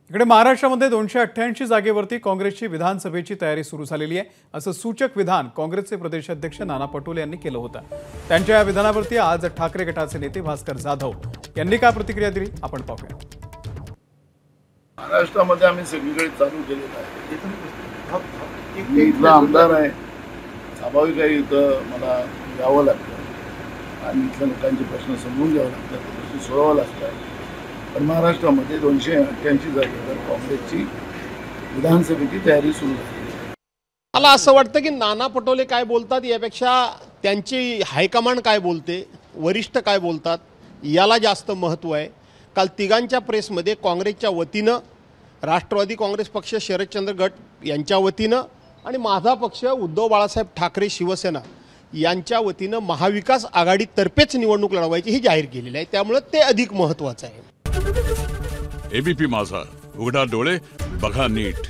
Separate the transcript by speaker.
Speaker 1: इकडे महाराष्ट्रामध्ये 288 जागेवरती काँग्रेसची विधानसभेची तयारी सुरू झालेली आहे असं सूचक विधान काँग्रेसचे प्रदेशाध्यक्ष नाना पटोले यांनी केलं होतं। त्यांच्या या विधानावरती आज ठाकरे गटाचे नेते भास्कर जाधव यांनी काय प्रतिक्रिया दिली आपण पाहूया।
Speaker 2: महाराष्ट्रामध्ये आम्ही सगळीकडे चालू केलेलं आहे। मी इथला आमदार आहे, स्वाभाविक आहे इथं मला यावं लागतं आणि इथल्या लोकांचे प्रश्न समजून घ्यावे लागतात, प्रश्न सोडवावं लागतात। पण महाराष्ट्रामध्ये 288 जागेवर काँग्रेसची विधानसभेची तयारी सुरू झाली आहे।
Speaker 3: मला असं वाटतं की नाना पटोले काय बोलतात यापेक्षा त्यांची हायकमांड काय बोलते, वरिष्ठ काय बोलतात याला जास्त महत्त्व आहे। काल तिघांच्या प्रेसमध्ये काँग्रेसच्या वतीनं, राष्ट्रवादी काँग्रेस पक्ष शरदचंद्र गट यांच्या वतीनं आणि माझा पक्ष उद्धव बाळासाहेब ठाकरे शिवसेना यांच्या वतीनं महाविकास आघाडीतर्फेच निवडणूक लढवायची ही जाहीर केलेली आहे। त्यामुळे ते अधिक महत्त्वाचं आहे।
Speaker 4: एबीपी माझा, उघडा डोळे बघा नीट।